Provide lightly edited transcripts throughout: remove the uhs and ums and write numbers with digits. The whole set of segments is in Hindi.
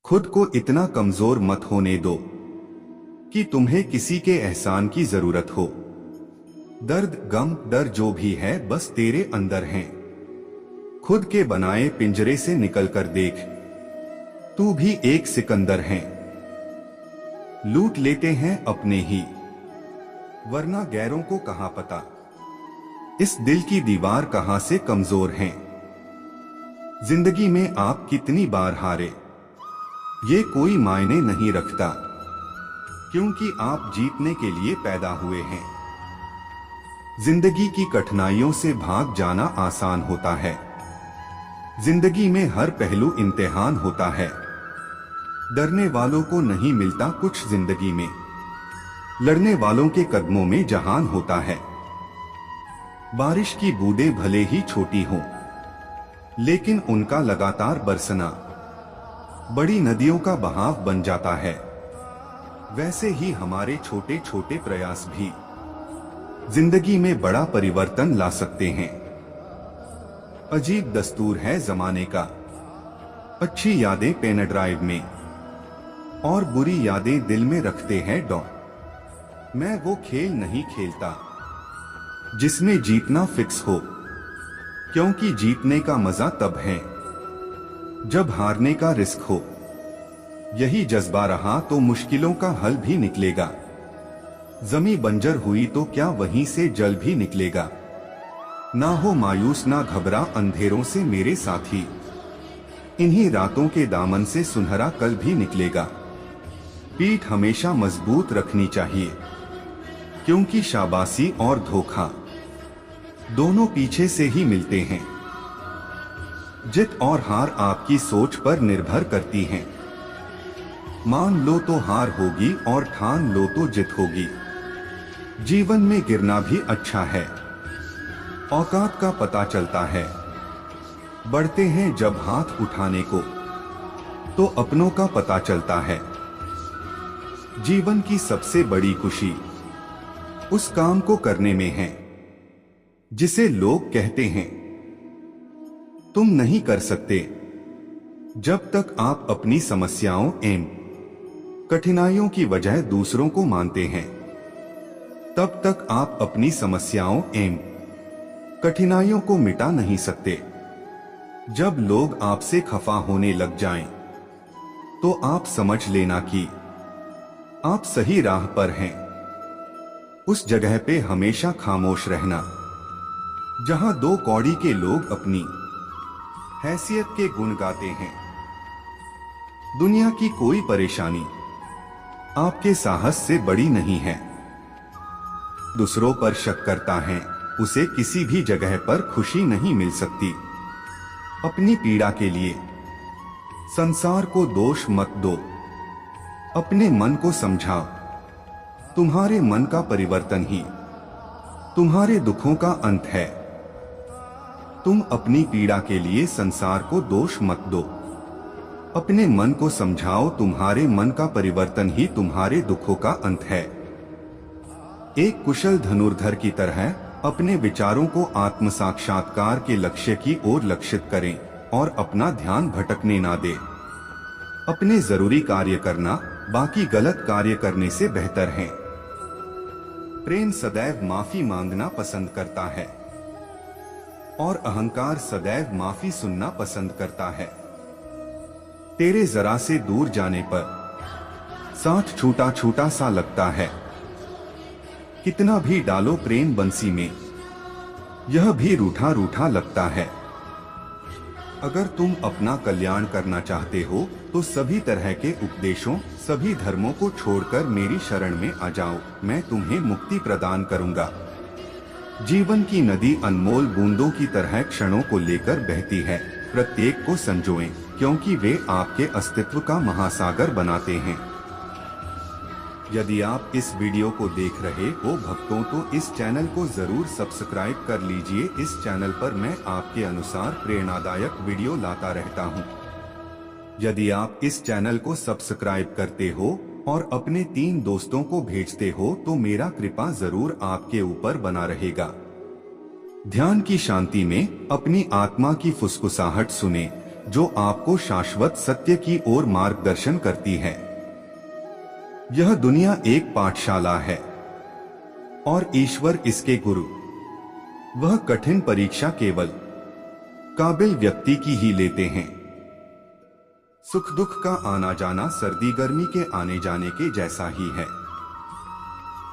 खुद को इतना कमजोर मत होने दो कि तुम्हें किसी के एहसान की जरूरत हो। दर्द, गम, डर जो भी है बस तेरे अंदर हैं। खुद के बनाए पिंजरे से निकलकर देख, तू भी एक सिकंदर है। लूट लेते हैं अपने ही, वरना गैरों को कहां पता इस दिल की दीवार कहां से कमजोर है। जिंदगी में आप कितनी बार हारे ये कोई मायने नहीं रखता, क्योंकि आप जीतने के लिए पैदा हुए हैं। जिंदगी की कठिनाइयों से भाग जाना आसान होता है। जिंदगी में हर पहलू इम्तिहान होता है। डरने वालों को नहीं मिलता कुछ जिंदगी में, लड़ने वालों के कदमों में जहान होता है। बारिश की बूंदें भले ही छोटी हों, लेकिन उनका लगातार बरसना बड़ी नदियों का बहाव बन जाता है। वैसे ही हमारे छोटे छोटे प्रयास भी जिंदगी में बड़ा परिवर्तन ला सकते हैं। अजीब दस्तूर है जमाने का, अच्छी यादें पेन ड्राइव में और बुरी यादें दिल में रखते हैं डॉ। मैं वो खेल नहीं खेलता जिसमें जीतना फिक्स हो, क्योंकि जीतने का मजा तब है जब हारने का रिस्क हो। यही जज्बा रहा तो मुश्किलों का हल भी निकलेगा। जमी बंजर हुई तो क्या वहीं से जल भी निकलेगा। ना हो मायूस ना घबरा अंधेरों से मेरे साथी, इन्हीं रातों के दामन से सुनहरा कल भी निकलेगा। पीठ हमेशा मजबूत रखनी चाहिए, क्योंकि शाबाशी और धोखा दोनों पीछे से ही मिलते हैं। जित और हार आपकी सोच पर निर्भर करती हैं। मान लो तो हार होगी और ठान लो तो जित होगी। जीवन में गिरना भी अच्छा है, औकात का पता चलता है। बढ़ते हैं जब हाथ उठाने को, तो अपनों का पता चलता है। जीवन की सबसे बड़ी खुशी उस काम को करने में है जिसे लोग कहते हैं तुम नहीं कर सकते। जब तक आप अपनी समस्याओं एवं कठिनाइयों की वजह दूसरों को मानते हैं, तब तक आप अपनी समस्याओं एवं कठिनाइयों को मिटा नहीं सकते। जब लोग आपसे खफा होने लग जाएं, तो आप समझ लेना कि आप सही राह पर हैं। उस जगह पे हमेशा खामोश रहना जहां दो कौड़ी के लोग अपनी हैसियत के गुण गाते हैं। दुनिया की कोई परेशानी आपके साहस से बड़ी नहीं है। दूसरों पर शक करता है, उसे किसी भी जगह पर खुशी नहीं मिल सकती। अपनी पीड़ा के लिए संसार को दोष मत दो, अपने मन को समझाओ। तुम्हारे मन का परिवर्तन ही तुम्हारे दुखों का अंत है। तुम अपनी पीड़ा के लिए संसार को दोष मत दो, अपने मन को समझाओ। तुम्हारे मन का परिवर्तन ही तुम्हारे दुखों का अंत है। एक कुशल धनुर्धर की तरह अपने विचारों को आत्म साक्षात्कार के लक्ष्य की ओर लक्षित करें और अपना ध्यान भटकने ना दे। अपने जरूरी कार्य करना बाकी गलत कार्य करने से बेहतर है। प्रेम सदैव माफी मांगना पसंद करता है और अहंकार सदैव माफी सुनना पसंद करता है। तेरे जरा से दूर जाने पर साथ छूटा छूटा सा लगता है। कितना भी डालो प्रेम बंसी में, यह भी रूठा रूठा लगता है। अगर तुम अपना कल्याण करना चाहते हो तो सभी तरह के उपदेशों, सभी धर्मों को छोड़कर मेरी शरण में आ जाओ। मैं तुम्हें मुक्ति प्रदान करूंगा। जीवन की नदी अनमोल बूंदों की तरह क्षणों को लेकर बहती है। प्रत्येक को संजोएं, क्योंकि वे आपके अस्तित्व का महासागर बनाते हैं। यदि आप इस वीडियो को देख रहे हो भक्तों, तो इस चैनल को जरूर सब्सक्राइब कर लीजिए। इस चैनल पर मैं आपके अनुसार प्रेरणादायक वीडियो लाता रहता हूं। यदि आप इस चैनल को सब्सक्राइब करते हो और अपने 3 दोस्तों को भेजते हो तो मेरा कृपा जरूर आपके ऊपर बना रहेगा। ध्यान की शांति में अपनी आत्मा की फुसफुसाहट सुने, जो आपको शाश्वत सत्य की ओर मार्गदर्शन करती है। यह दुनिया एक पाठशाला है और ईश्वर इसके गुरु। वह कठिन परीक्षा केवल काबिल व्यक्ति की ही लेते हैं। सुख दुख का आना जाना सर्दी गर्मी के आने जाने के जैसा ही है,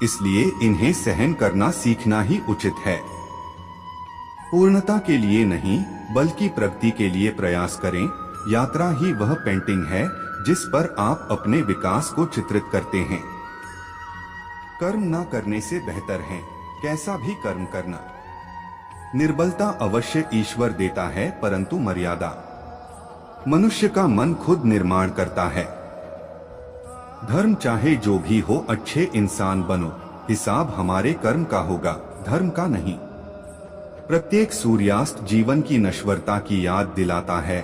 इसलिए इन्हें सहन करना सीखना ही उचित है। पूर्णता के लिए नहीं बल्कि प्रगति के लिए प्रयास करें। यात्रा ही वह पेंटिंग है जिस पर आप अपने विकास को चित्रित करते हैं। कर्म ना करने से बेहतर है कैसा भी कर्म करना। निर्बलता अवश्य ईश्वर देता है, परंतु मर्यादा मनुष्य का मन खुद निर्माण करता है। धर्म चाहे जो भी हो, अच्छे इंसान बनो। हिसाब हमारे कर्म का होगा, धर्म का नहीं। प्रत्येक सूर्यास्त जीवन की नश्वरता की याद दिलाता है।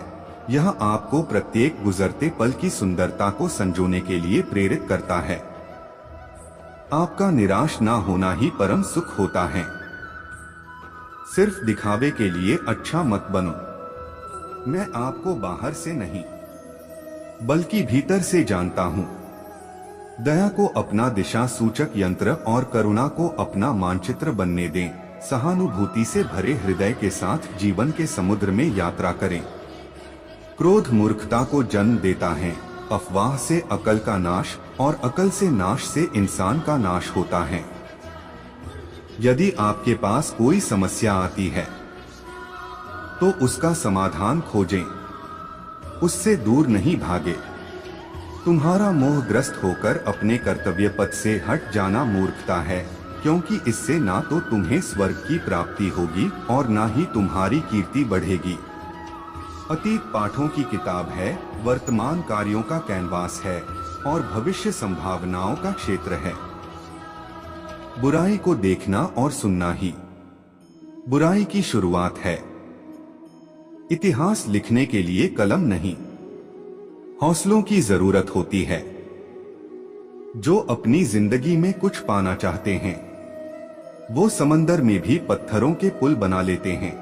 यह आपको प्रत्येक गुजरते पल की सुंदरता को संजोने के लिए प्रेरित करता है। आपका निराश ना होना ही परम सुख होता है। सिर्फ दिखावे के लिए अच्छा मत बनो। मैं आपको बाहर से नहीं बल्कि भीतर से जानता हूं। दया को अपना दिशा सूचक यंत्र और करुणा को अपना मानचित्र बनने दें। सहानुभूति से भरे हृदय के साथ जीवन के समुद्र में यात्रा करें। क्रोध मूर्खता को जन्म देता है। अफवाह से अकल का नाश और अकल से नाश से इंसान का नाश होता है। यदि आपके पास कोई समस्या आती है तो उसका समाधान खोजें, उससे दूर नहीं भागे। तुम्हारा मोहग्रस्त होकर अपने कर्तव्य पथ से हट जाना मूर्खता है, क्योंकि इससे ना तो तुम्हें स्वर्ग की प्राप्ति होगी और ना ही तुम्हारी कीर्ति बढ़ेगी। अतीत पाठों की किताब है, वर्तमान कार्यों का कैनवास है और भविष्य संभावनाओं का क्षेत्र है। बुराई को देखना और सुनना ही बुराई की शुरुआत है। इतिहास लिखने के लिए कलम नहीं, हौसलों की जरूरत होती है। जो अपनी जिंदगी में कुछ पाना चाहते हैं वो समंदर में भी पत्थरों के पुल बना लेते हैं।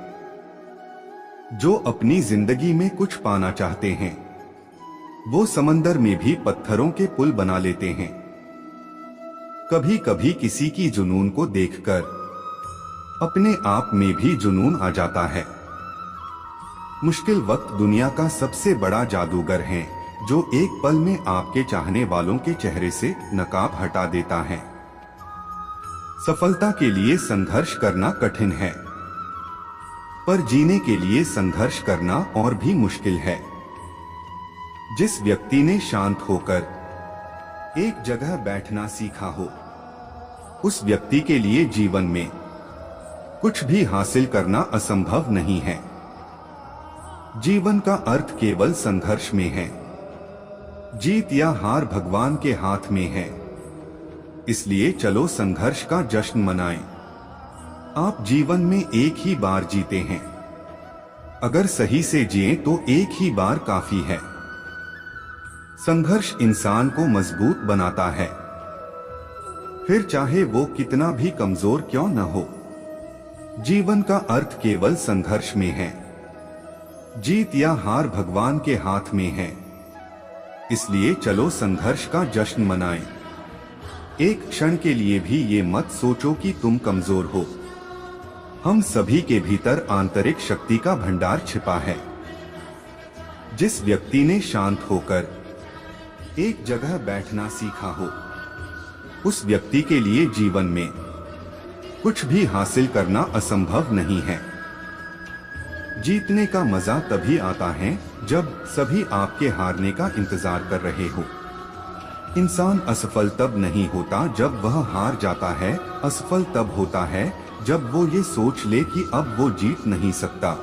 जो अपनी जिंदगी में कुछ पाना चाहते हैं वो समंदर में भी पत्थरों के पुल बना लेते हैं। कभी कभी किसी की जुनून को देखकर अपने आप में भी जुनून आ जाता है। मुश्किल वक्त दुनिया का सबसे बड़ा जादूगर है, जो एक पल में आपके चाहने वालों के चेहरे से नकाब हटा देता है। सफलता के लिए संघर्ष करना कठिन है, पर जीने के लिए संघर्ष करना और भी मुश्किल है। जिस व्यक्ति ने शांत होकर एक जगह बैठना सीखा हो, उस व्यक्ति के लिए जीवन में कुछ भी हासिल करना असंभव नहीं है। जीवन का अर्थ केवल संघर्ष में है। जीत या हार भगवान के हाथ में है, इसलिए चलो संघर्ष का जश्न मनाएं। आप जीवन में एक ही बार जीते हैं, अगर सही से जिएं तो एक ही बार काफी है। संघर्ष इंसान को मजबूत बनाता है, फिर चाहे वो कितना भी कमजोर क्यों न हो। जीवन का अर्थ केवल संघर्ष में है। जीत या हार भगवान के हाथ में है, इसलिए चलो संघर्ष का जश्न मनाएं। एक क्षण के लिए भी ये मत सोचो कि तुम कमजोर हो। हम सभी के भीतर आंतरिक शक्ति का भंडार छिपा है। जिस व्यक्ति ने शांत होकर एक जगह बैठना सीखा हो, उस व्यक्ति के लिए जीवन में कुछ भी हासिल करना असंभव नहीं है। जीतने का मजा तभी आता है जब सभी आपके हारने का इंतजार कर रहे हो। इंसान असफल तब नहीं होता जब वह हार जाता है, असफल तब होता है जब वो ये सोच ले कि अब वो जीत नहीं सकता।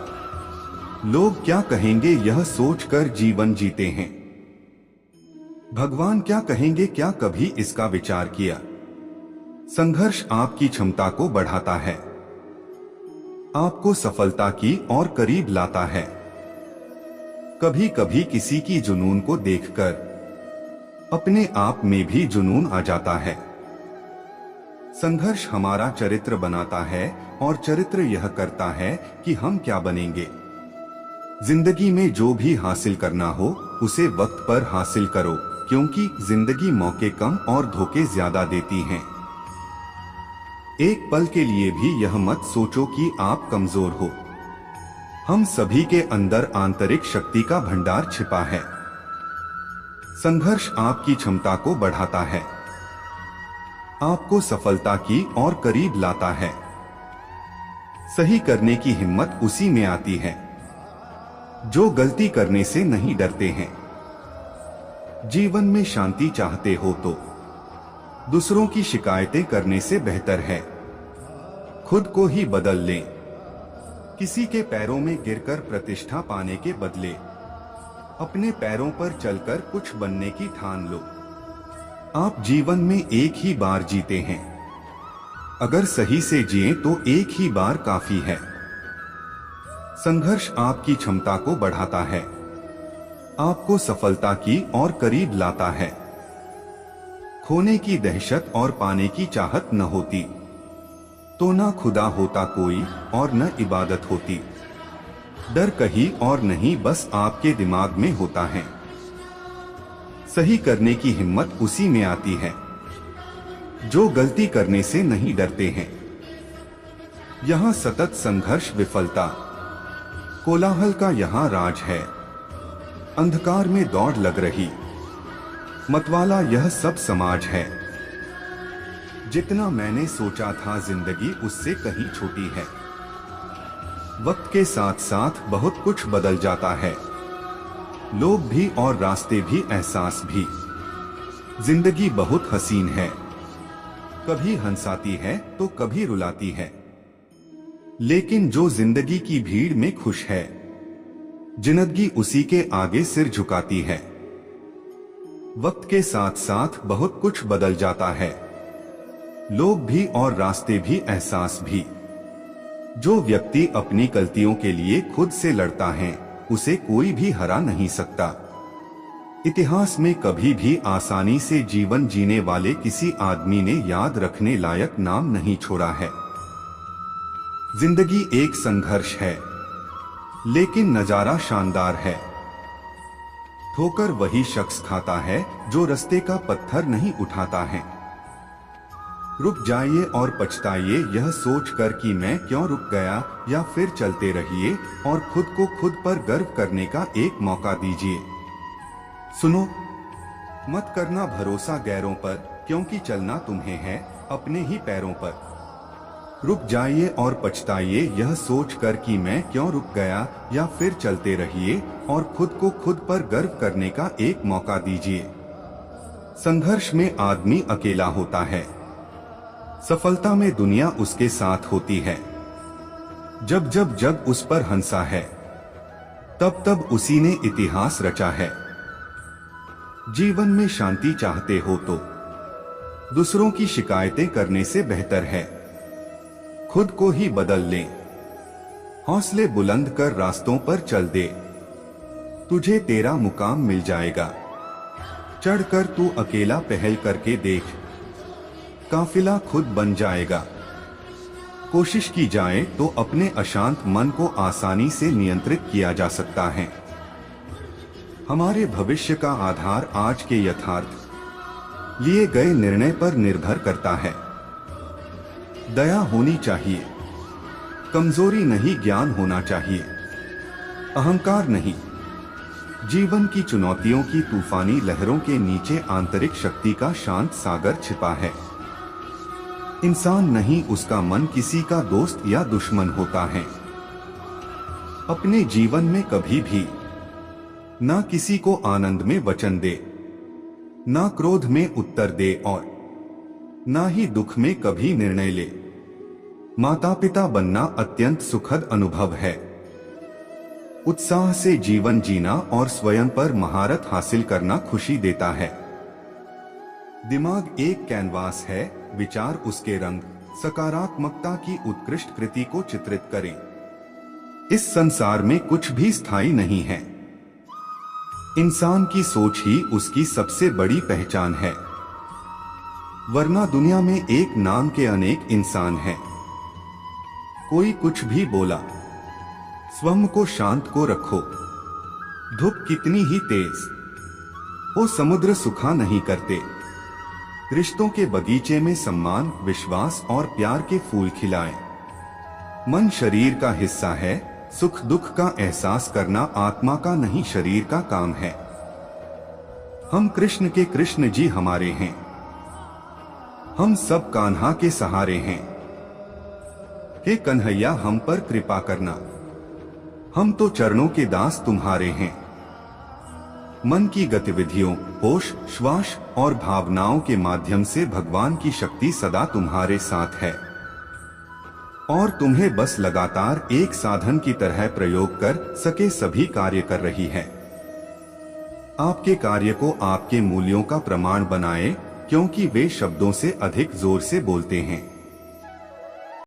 लोग क्या कहेंगे यह सोचकर जीवन जीते हैं। भगवान क्या कहेंगे, क्या कभी इसका विचार किया? संघर्ष आपकी क्षमता को बढ़ाता है, आपको सफलता की और करीब लाता है। कभी कभी किसी की जुनून को देखकर अपने आप में भी जुनून आ जाता है। संघर्ष हमारा चरित्र बनाता है और चरित्र यह करता है कि हम क्या बनेंगे। जिंदगी में जो भी हासिल करना हो उसे वक्त पर हासिल करो, क्योंकि जिंदगी मौके कम और धोखे ज्यादा देती हैं। एक पल के लिए भी यह मत सोचो कि आप कमजोर हो। हम सभी के अंदर आंतरिक शक्ति का भंडार छिपा है। संघर्ष आपकी क्षमता को बढ़ाता है, आपको सफलता की और करीब लाता है। सही करने की हिम्मत उसी में आती है जो गलती करने से नहीं डरते हैं। जीवन में शांति चाहते हो तो दूसरों की शिकायतें करने से बेहतर है खुद को ही बदल लें। किसी के पैरों में गिरकर प्रतिष्ठा पाने के बदले अपने पैरों पर चलकर कुछ बनने की ठान लो। आप जीवन में एक ही बार जीते हैं, अगर सही से जिएं तो एक ही बार काफी है। संघर्ष आपकी क्षमता को बढ़ाता है, आपको सफलता की और करीब लाता है। खोने की दहशत और पाने की चाहत न होती तो न खुदा होता कोई और न इबादत होती। डर कहीं और नहीं, बस आपके दिमाग में होता है। सही करने की हिम्मत उसी में आती है जो गलती करने से नहीं डरते हैं। यहाँ सतत संघर्ष, विफलता, कोलाहल का यहाँ राज है। अंधकार में दौड़ लग रही मतवाला यह सब समाज है। जितना मैंने सोचा था जिंदगी उससे कहीं छोटी है। वक्त के साथ साथ बहुत कुछ बदल जाता है, लोग भी और रास्ते भी, एहसास भी। जिंदगी बहुत हसीन है, कभी हंसाती है तो कभी रुलाती है। लेकिन जो जिंदगी की भीड़ में खुश है, जिंदगी उसी के आगे सिर झुकाती है। वक्त के साथ साथ बहुत कुछ बदल जाता है, लोग भी और रास्ते भी, एहसास भी। जो व्यक्ति अपनी गलतियों के लिए खुद से लड़ता है उसे कोई भी हरा नहीं सकता। इतिहास में कभी भी आसानी से जीवन जीने वाले किसी आदमी ने याद रखने लायक नाम नहीं छोड़ा है। जिंदगी एक संघर्ष है, लेकिन नजारा शानदार है। ठोकर वही शख्स खाता है जो रास्ते का पत्थर नहीं उठाता है। रुक जाइए और पछताइए यह सोचकर कि मैं क्यों रुक गया, या फिर चलते रहिए और खुद को खुद पर गर्व करने का एक मौका दीजिए। सुनो, मत करना भरोसा गैरों पर, क्योंकि चलना तुम्हें है अपने ही पैरों पर। रुक जाइए और पछताइए यह सोचकर कि मैं क्यों रुक गया, या फिर चलते रहिए और खुद को खुद पर गर्व करने का एक मौका दीजिए। संघर्ष में आदमी अकेला होता है, सफलता में दुनिया उसके साथ होती है। जब जब जग उस पर हंसा है, तब तब उसी ने इतिहास रचा है। जीवन में शांति चाहते हो तो दूसरों की शिकायतें करने से बेहतर है खुद को ही बदल लें। हौसले बुलंद कर रास्तों पर चल दे, तुझे तेरा मुकाम मिल जाएगा। चढ़कर तू अकेला पहल करके देख, काफिला खुद बन जाएगा। कोशिश की जाए तो अपने अशांत मन को आसानी से नियंत्रित किया जा सकता है। हमारे भविष्य का आधार आज के यथार्थ लिए गए निर्णय पर निर्भर करता है। दया होनी चाहिए, कमजोरी नहीं, ज्ञान होना चाहिए, अहंकार नहीं। जीवन की चुनौतियों की तूफानी लहरों के नीचे आंतरिक शक्ति का शांत सागर छिपा है। इंसान नहीं, उसका मन किसी का दोस्त या दुश्मन होता है। अपने जीवन में कभी भी ना किसी को आनंद में वचन दे, ना क्रोध में उत्तर दे और ना ही दुख में कभी निर्णय ले। माता पिता बनना अत्यंत सुखद अनुभव है। उत्साह से जीवन जीना और स्वयं पर महारत हासिल करना खुशी देता है। दिमाग एक कैनवास है, विचार उसके रंग, सकारात्मकता की उत्कृष्ट कृति को चित्रित करें। इस संसार में कुछ भी स्थायी नहीं है, इंसान की सोच ही उसकी सबसे बड़ी पहचान है। वरना दुनिया में एक नाम के अनेक इंसान हैं। कोई कुछ भी बोला, स्वयं को शांत को रखो। धूप कितनी ही तेज हो, समुद्र सुखा नहीं करते। रिश्तों के बगीचे में सम्मान, विश्वास और प्यार के फूल खिलाएं। मन शरीर का हिस्सा है, सुख दुख का एहसास करना आत्मा का नहीं शरीर का काम है। हम कृष्ण के, कृष्ण जी हमारे हैं। हम सब कान्हा के सहारे हैं। हे कन्हैया हम पर कृपा करना, हम तो चरणों के दास तुम्हारे हैं। मन की गतिविधियों, होश, श्वास और भावनाओं के माध्यम से भगवान की शक्ति सदा तुम्हारे साथ है और तुम्हें बस लगातार एक साधन की तरह प्रयोग कर सके सभी कार्य कर रही है। आपके कार्य को आपके मूल्यों का प्रमाण बनाएं, क्योंकि वे शब्दों से अधिक जोर से बोलते हैं।